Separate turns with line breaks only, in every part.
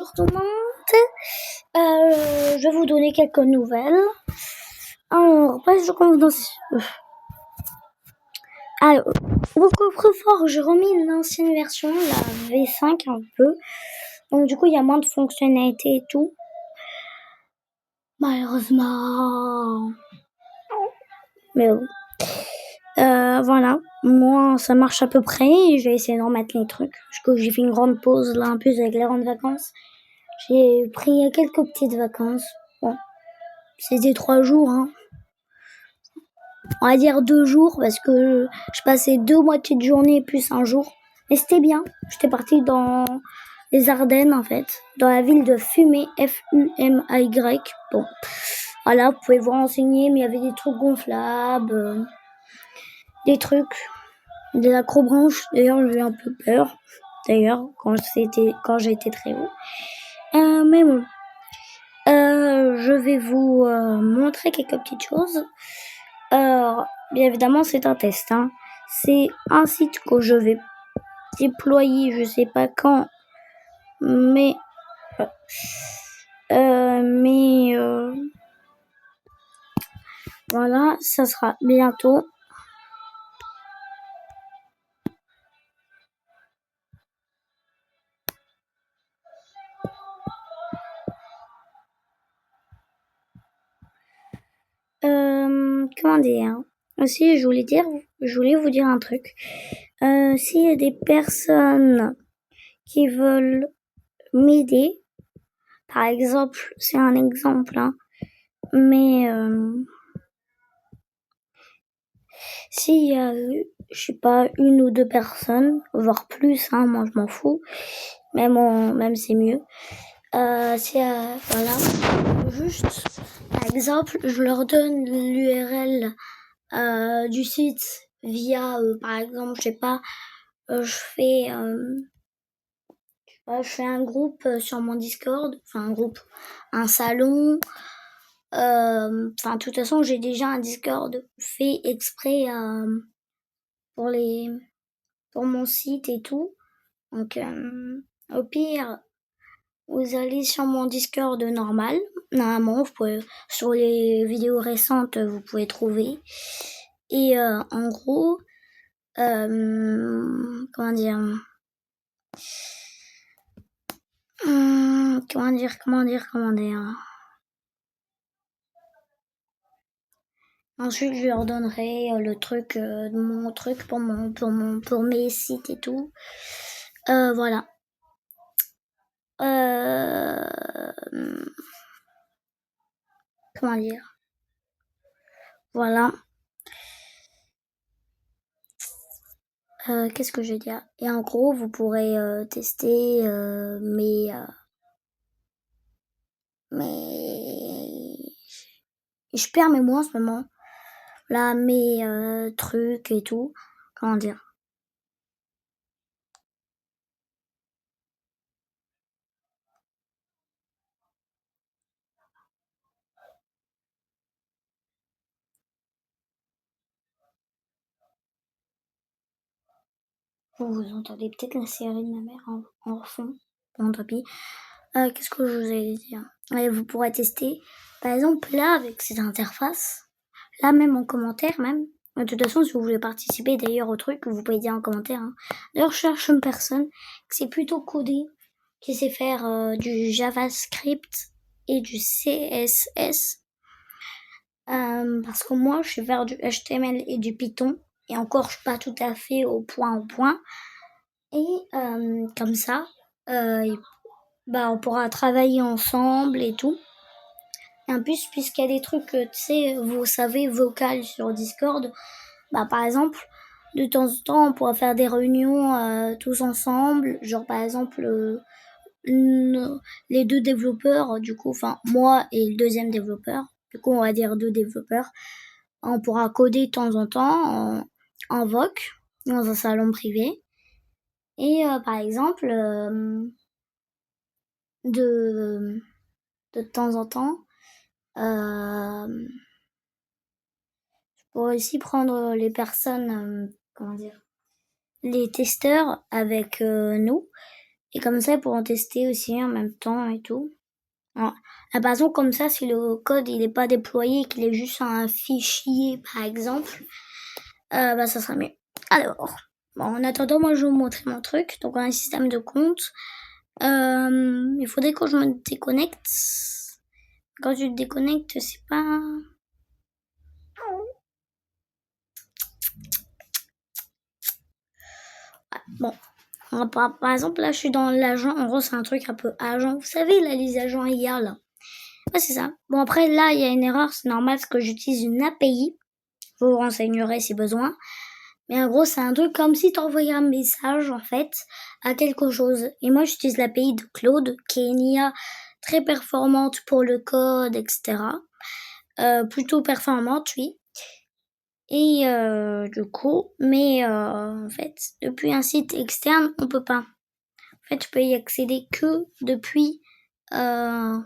bonjour tout le monde. Je vais vous donner quelques nouvelles. Alors, je commence. Alors, au coffre-fort, j'ai remis l'ancienne version, la V5 un peu. Donc du coup, il y a moins de fonctionnalités et tout. Malheureusement. Mais oui. Voilà. Moi, ça marche à peu près. Je vais essayer de remettre les trucs. Parce que j'ai fait une grande pause là, en plus avec les grandes vacances. J'ai pris quelques petites vacances. Bon, c'était 3 jours, hein. On va dire 2 jours parce que je passais 2 moitiés de journée plus un jour. Mais c'était bien. J'étais partie dans les Ardennes en fait, dans la ville de Fumay, Fumay. Bon, voilà, vous pouvez vous renseigner, mais il y avait des trucs gonflables, des trucs, des acrobranches. D'ailleurs, j'ai eu un peu peur. D'ailleurs, quand j'étais très haut. Mais bon, je vais vous montrer quelques petites choses. Bien évidemment, c'est un test, hein. C'est un site que je vais déployer, je sais pas quand, mais voilà, ça sera bientôt. Comment dire? Aussi, je voulais vous dire un truc. S'il y a des personnes qui veulent m'aider, par exemple, c'est un exemple, hein, mais s'il y a, je sais pas, 1 ou 2 personnes, voire plus, hein, moi je m'en fous, même c'est mieux. Voilà, juste, par exemple, je leur donne l'URL du site via, par exemple, je sais pas, je fais un groupe sur mon Discord, enfin un salon. De toute façon, j'ai déjà un Discord fait exprès pour mon site et tout. Donc, au pire, vous allez sur mon Discord normal. Normalement, sur les vidéos récentes, vous pouvez trouver. Et en gros, comment dire, Ensuite, je leur donnerai le truc, mon truc pour mes sites et tout. Voilà. Comment dire? Voilà. Qu'est-ce que je vais dire? Et en gros, vous pourrez tester je perds mes mots en ce moment. Là, mes trucs et tout. Comment dire? Vous entendez peut-être la série de ma mère en fond. Bon, tant pis. Qu'est-ce que je vous allais dire? Et vous pourrez tester. Par exemple, là, avec cette interface, là, même en commentaire, même. De toute façon, si vous voulez participer d'ailleurs au truc, vous pouvez dire en commentaire, hein. D'ailleurs, je cherche une personne qui sait plutôt coder, qui sait faire du JavaScript et du CSS. Parce que moi, je sais faire du HTML et du Python. Et encore, je suis pas tout à fait au point. Et comme ça, on pourra travailler ensemble et tout. Et en plus, puisqu'il y a des trucs, tu sais, vous savez, vocal sur Discord, par exemple, de temps en temps, on pourra faire des réunions tous ensemble. Genre, par exemple, les 2 développeurs, du coup, enfin, moi et le deuxième développeur, du coup, on va dire 2 développeurs, on pourra coder de temps en temps en voc, dans un salon privé. Et par exemple, de temps en temps, je pourrais aussi prendre les personnes, comment dire, les testeurs avec nous Et comme ça, pour en tester aussi en même temps et tout. Par exemple, comme ça, si le code il est pas déployé, qu'il est juste un fichier, par exemple, ça sera mieux. Alors, en attendant, moi, je vais vous montrer mon truc. Donc, on a un système de compte. Il faudrait que je me déconnecte. Quand tu te déconnectes, c'est pas... Bon, par exemple, là, je suis dans l'agent. En gros, c'est un truc un peu agent. Vous savez, là, les agents IA, là. Ouais, c'est ça. Bon, après, là, il y a une erreur. C'est normal parce que j'utilise une API. Vous vous renseignerez si besoin. Mais en gros, c'est un truc comme si tu envoyais un message, en fait, à quelque chose. Et moi, j'utilise l'API de Claude, qui est une IA très performante pour le code, etc. Plutôt performante, oui. Et du coup, mais en fait, depuis un site externe, on peut pas. En fait, je peux y accéder que depuis... Par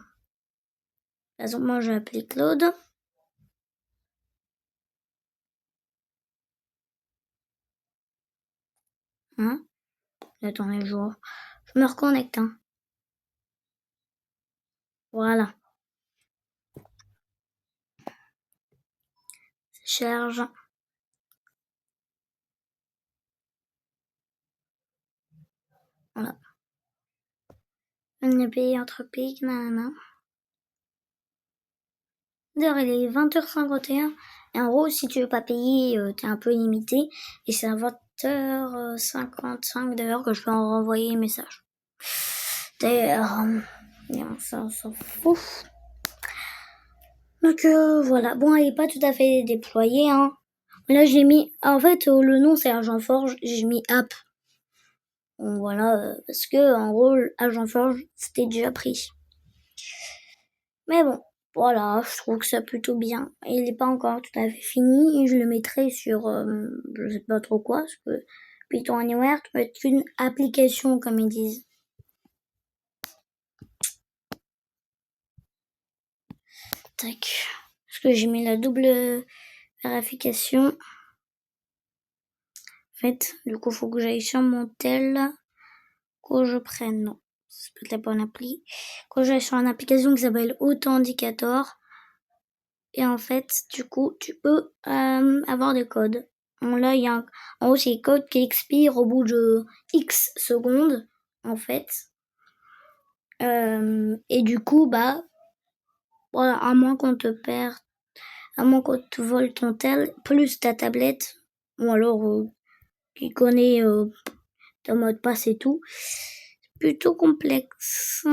exemple, moi, j'ai appelé Claude. Hein? Attendez, je me reconnecte. Hein. Voilà. Ça charge. Voilà. On est payé entre pays, nanana. D'ailleurs, il est 20h51. Et en gros, si tu veux pas payer, t'es un peu limité. Et c'est à 20h55 d'ailleurs que je peux en renvoyer un message. D'ailleurs, ça, on s'en fout. Donc voilà. Bon, elle est pas tout à fait déployée. Hein. Là, j'ai mis... En fait, le nom, c'est Agent Forge. J'ai mis app. Bon, voilà. Parce que, en gros, Agent Forge, c'était déjà pris. Mais bon. Voilà, je trouve que ça plutôt bien. Il n'est pas encore tout à fait fini et je le mettrai sur, je sais pas trop quoi, parce que Python Anywhere, tu peux être une application comme ils disent. Tac. Parce que j'ai mis la double vérification. En fait, du coup, faut que j'aille sur mon tel, que je prenne, non, c'est peut-être la bonne appli. Que j'aille sur une application qui s'appelle Authenticator. Et en fait, du coup, tu peux avoir des codes. Bon, là, il y a en gros, c'est des codes qui expirent au bout de X secondes, en fait. Et du coup, voilà, à moins qu'on te perde, à moins qu'on te vole ton tel, plus ta tablette, ou alors qui connaît ton mot de passe et tout, c'est plutôt complexe.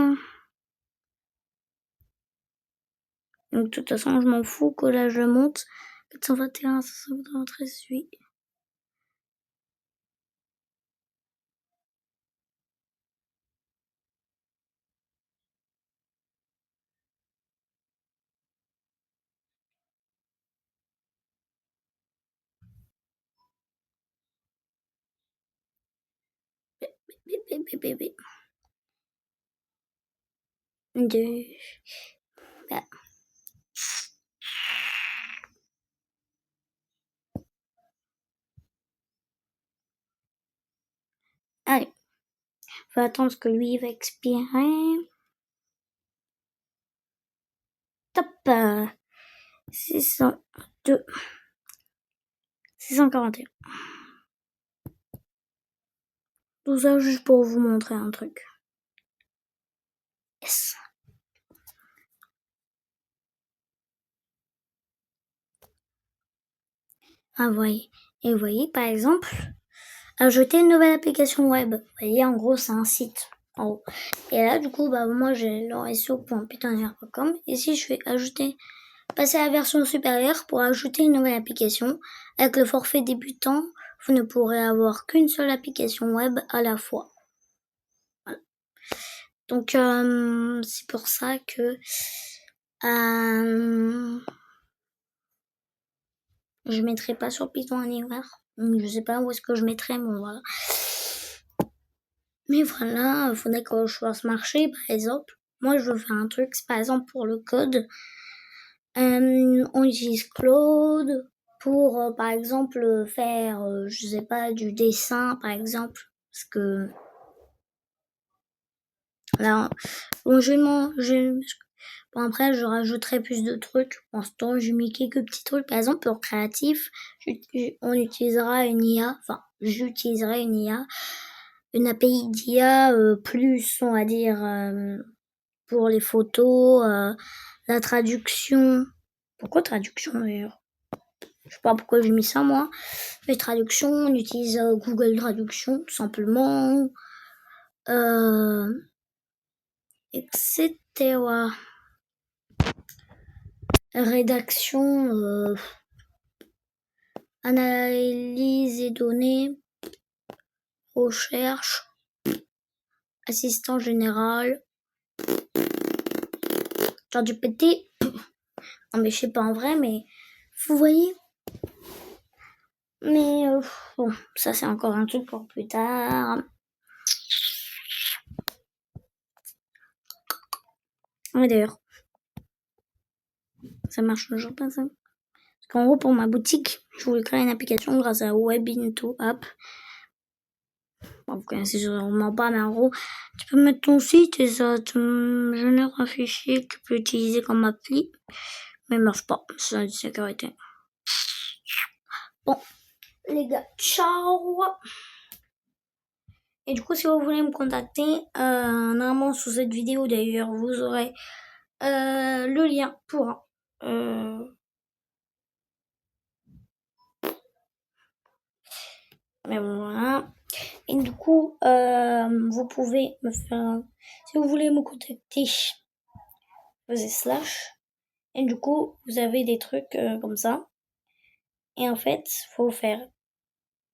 Donc, de toute façon, je m'en fous que là, je monte. 421, 593, oui. Bébé. Bah. Allez. Faut attendre que lui va expirer. Top. 602. 641. Tout ça juste pour vous montrer un truc. Yes. Ah, voyez. Et vous voyez, par exemple, ajouter une nouvelle application web. Vous voyez, en gros, c'est un site. En haut. Et là, du coup, moi, j'ai l'oresso.pythonr.com. Et si je fais ajouter, passer à la version supérieure pour ajouter une nouvelle application, avec le forfait débutant, vous ne pourrez avoir qu'une seule application web à la fois. Voilà. Donc, c'est pour ça que je mettrai pas sur Python Anywhere. Je sais pas où est-ce que je mettrai, mais voilà. Mais voilà, il faudrait que je fasse marcher, par exemple. Moi, je veux faire un truc, par exemple, pour le code. On utilise Claude pour, par exemple, faire, je sais pas, du dessin, par exemple. Parce que Là, bon, bon, après, je rajouterai plus de trucs. Pour l'instant, j'ai mis quelques petits trucs. Par exemple, pour créatif, on utilisera une IA. Enfin, j'utiliserai une IA. Une API d'IA plus, on va dire, pour les photos, la traduction. Pourquoi traduction d'ailleurs? Je sais pas pourquoi j'ai mis ça moi. Les traductions, on utilise Google Traduction tout simplement. Etc. Rédaction, analyse et données, recherche, assistant général, ChatGPT. Non mais je sais pas en vrai, mais vous voyez. Mais bon, ça c'est encore un truc pour plus tard. Ouais d'ailleurs, ça marche toujours pas ça. Parce qu'en gros pour ma boutique, je voulais créer une application grâce à Webinto App. Bon, vous connaissez sûrement pas, mais en gros, tu peux mettre ton site et ça te génère un fichier que tu peux utiliser comme appli. Mais il marche pas, c'est de sécurité. Bon, les gars, ciao. Et du coup, si vous voulez me contacter, normalement sous cette vidéo d'ailleurs, vous aurez le lien pour mais bon, voilà. Et du coup, vous pouvez me faire, si vous voulez me contacter, vous faites slash. Et du coup, vous avez des trucs comme ça. Et en fait, faut faire.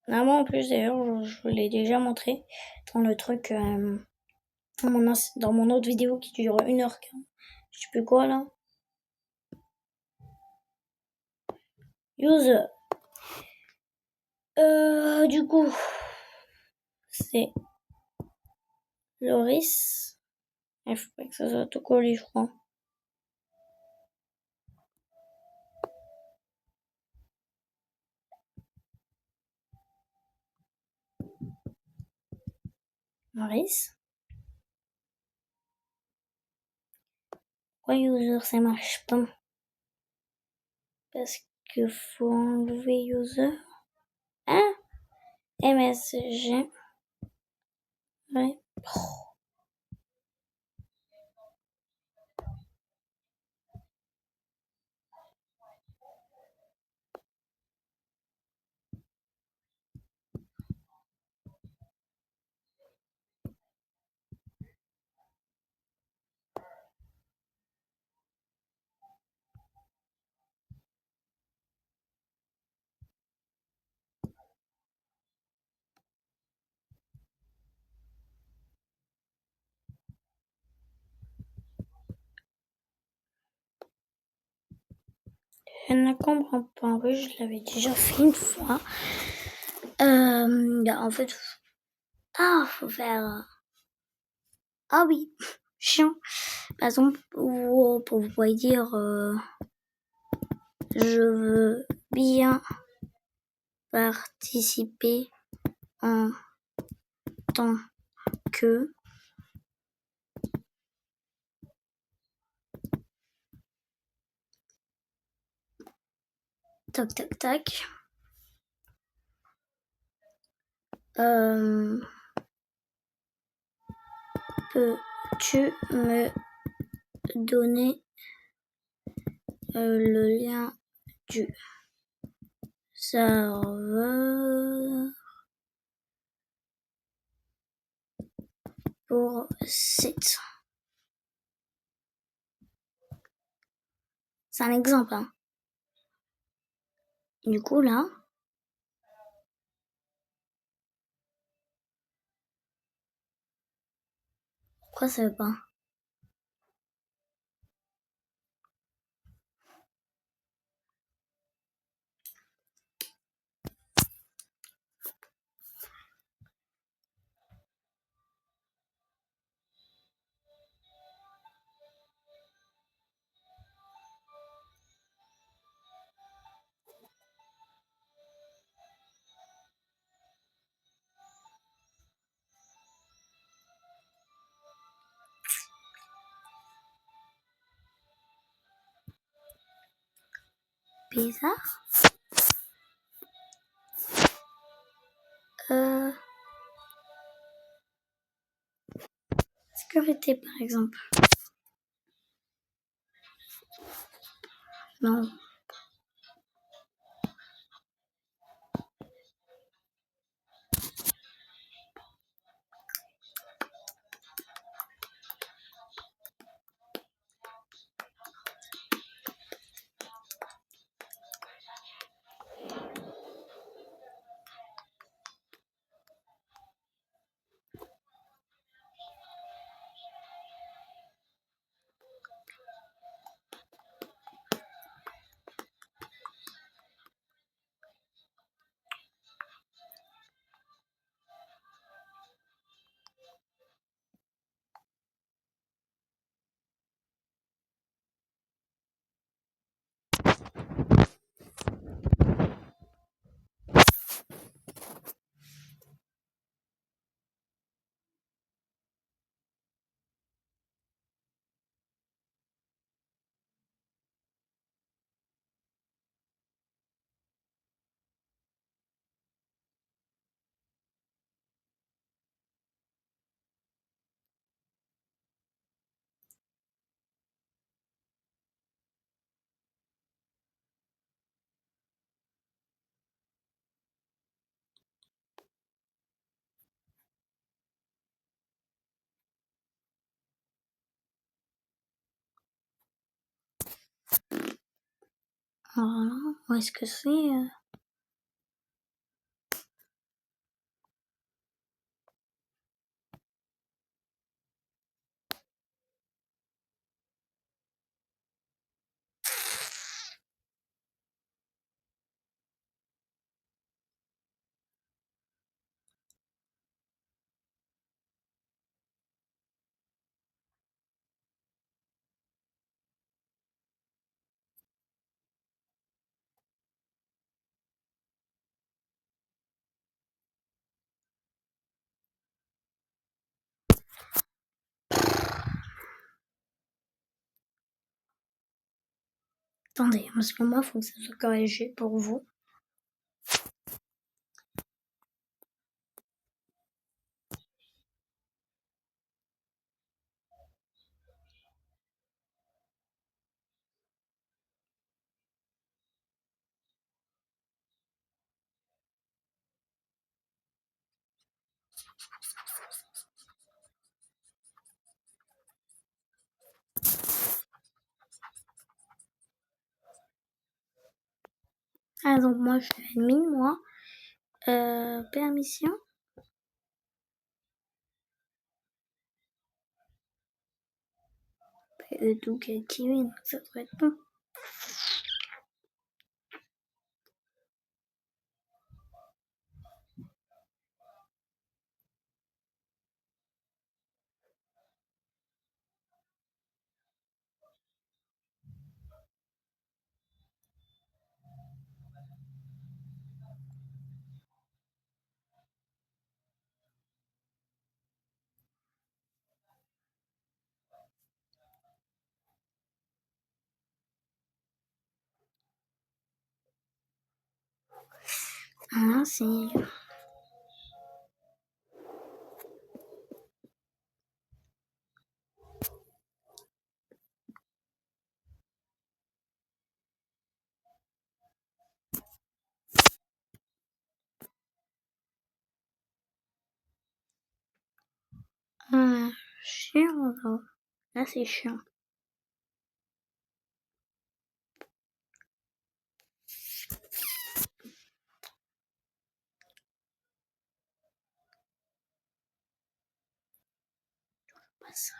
Normalement, en plus d'ailleurs, je vous l'ai déjà montré dans le truc, dans mon autre vidéo qui dure 1h15. Je sais plus quoi là. User. Du coup, c'est Loris. Il faut pas que ça soit tout collé, je crois. Loris. Pourquoi user ça marche pas? Parce que faut enlever user. Hein? MSG. Ouais. Je ne comprends pas. En plus, je l'avais déjà fait une fois. En fait, faut faire. Ah oui, chiant. Par exemple, pour vous pouvez dire, je veux bien participer en tant que. Tac, tac, tac. Peux-tu me donner le lien du serveur pour site? C'est un exemple, hein. Du coup, là, pourquoi ça veut pas? bizarre. Sécurité, par exemple. Non. Alors là, où est-ce que c'est Attendez, parce que moi, il faut que ça soit corrigé pour vous. Ah, donc moi, je suis admin, moi. Permission. Donc, Kevin, ça devrait être bon. Ah, c'est... chiant, là. Là, c'est chiant. Pas ça.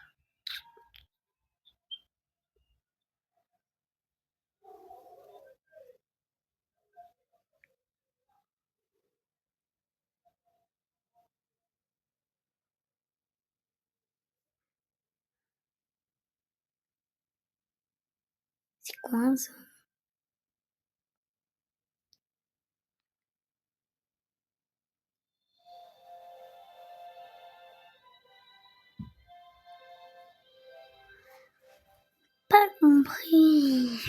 C'est quoi, ça? Pas compris.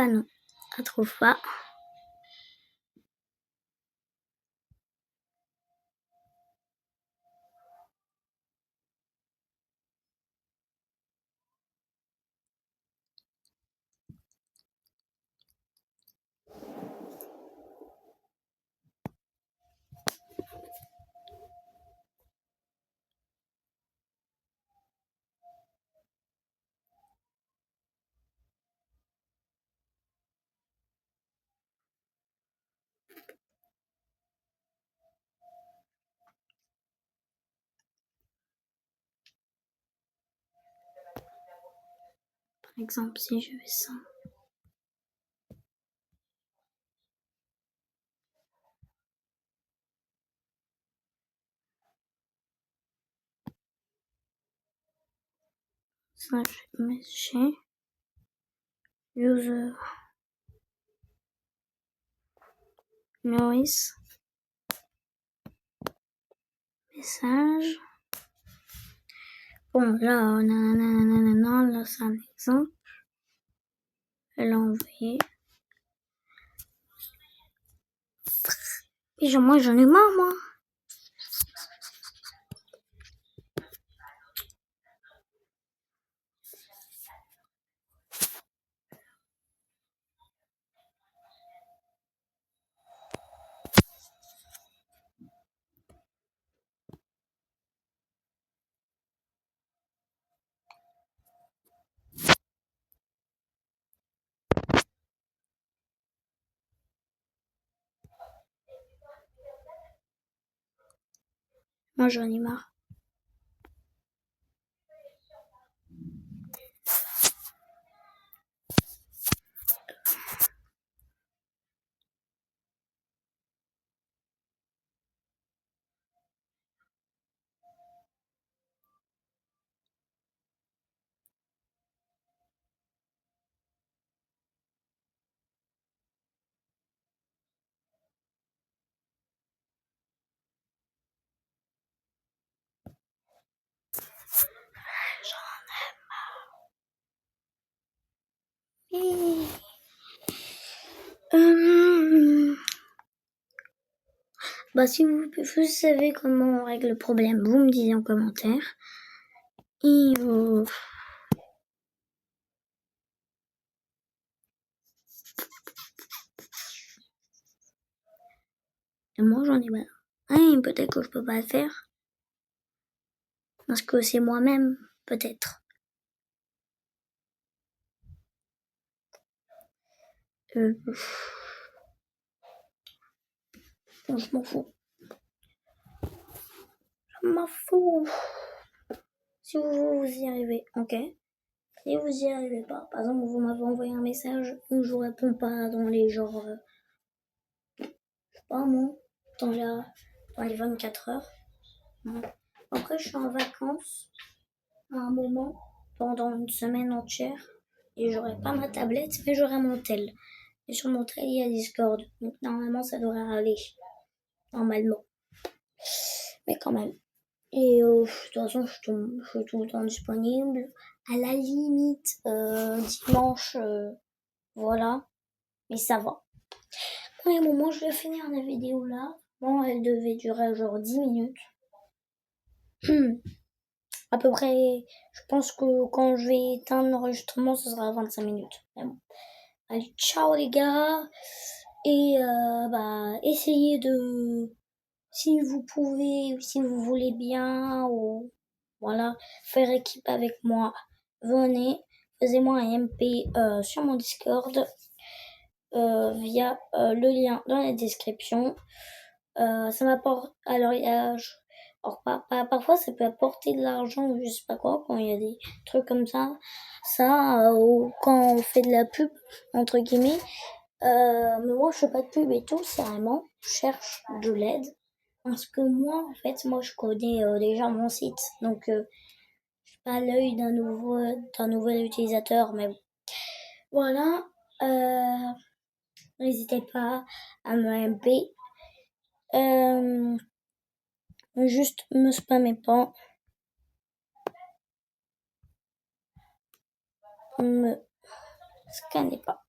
pas, non. Elle trouve pas. Par exemple, si je fais ça. Ça, je mets chez user noise message. Bon, là, nanana, là, c'est un exemple. Elle a envoyé. Et moi, j'en ai marre, moi. Moi, j'en ai marre. Et... Bah, si vous savez comment on règle le problème, vous me dites en commentaire. Et moi, j'en ai marre. Hein, peut-être que je peux pas le faire. Parce que c'est moi-même, peut-être. Bon, je m'en fous. Je m'en fous. Si vous y arrivez, ok. Si vous y arrivez pas, par exemple, vous m'avez envoyé un message où je vous réponds pas dans les genres, je sais pas moi, dans les 24 heures. Après, je suis en vacances à un moment, pendant une semaine entière, et j'aurai pas ma tablette, mais j'aurai mon tel. Et sur mon tel, il y a Discord. Donc normalement, ça devrait aller. Normalement. Mais quand même. Et de toute façon, je suis tout le temps disponible. À la limite, dimanche, voilà. Mais ça va. Pour le moment, je vais finir la vidéo là. Bon, elle devait durer genre 10 minutes. À peu près, je pense que quand je vais éteindre l'enregistrement, ce sera 25 minutes. Bon. Allez, ciao les gars. Et bah, essayez de, si vous pouvez, si vous voulez bien, ou voilà, faire équipe avec moi, venez, faites-moi un MP sur mon Discord via le lien dans la description. Ça m'apporte, alors il y a, alors, parfois ça peut apporter de l'argent ou je sais pas quoi quand il y a des trucs comme ça ou quand on fait de la pub entre guillemets. Mais moi je fais pas de pub et tout, c'est vraiment je cherche de l'aide parce que moi en fait moi je connais déjà mon site donc j'ai pas l'œil d'un nouvel utilisateur mais bon. Voilà, n'hésitez pas à me MP. Juste me spammez pas. Me scannez pas.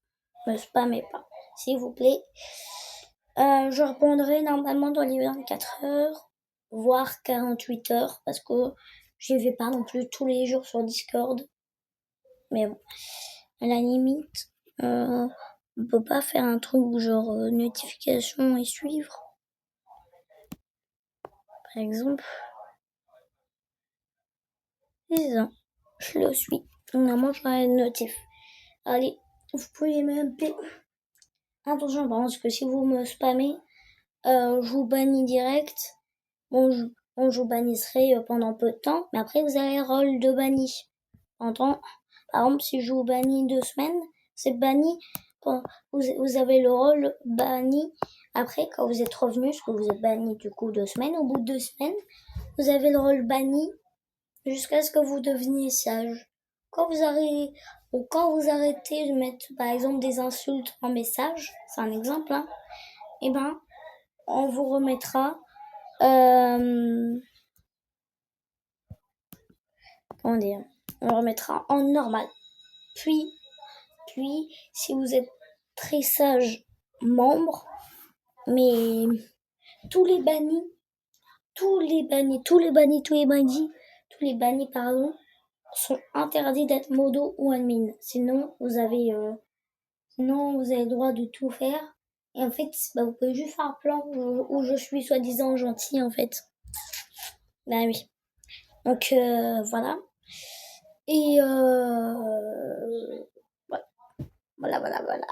Me spammez pas, s'il vous plaît. Je répondrai normalement dans les 24 heures, voire 48 heures, parce que je vais pas non plus tous les jours sur Discord. Mais bon, à la limite, on peut pas faire un truc genre notification et suivre. Par exemple, c'est ça. Je le suis. Normalement, je vais notif. Allez, vous pouvez m'appeler. Attention, par contre, parce que si vous me spammez, je vous bannis direct. Bon, je vous bannisserai pendant peu de temps, mais après, vous avez le rôle de banni. Par exemple, si je vous bannis 2 semaines, c'est banni. Vous avez le rôle banni. Après, quand vous êtes revenu, parce que vous êtes banni du coup 2 semaines, au bout de 2 semaines, vous avez le rôle banni jusqu'à ce que vous deveniez sage. Quand vous arrêtez de mettre, par exemple, des insultes en message, c'est un exemple, hein, et ben, on vous remettra, comment dire, on remettra en normal. Puis, si vous êtes très sage membre, mais tous les bannis, sont interdits d'être modo ou admin. Sinon, vous avez le droit de tout faire. Et en fait, vous pouvez juste faire un plan où je suis soi-disant gentil, en fait. Bah oui. Donc, voilà. Et voilà. Voilà.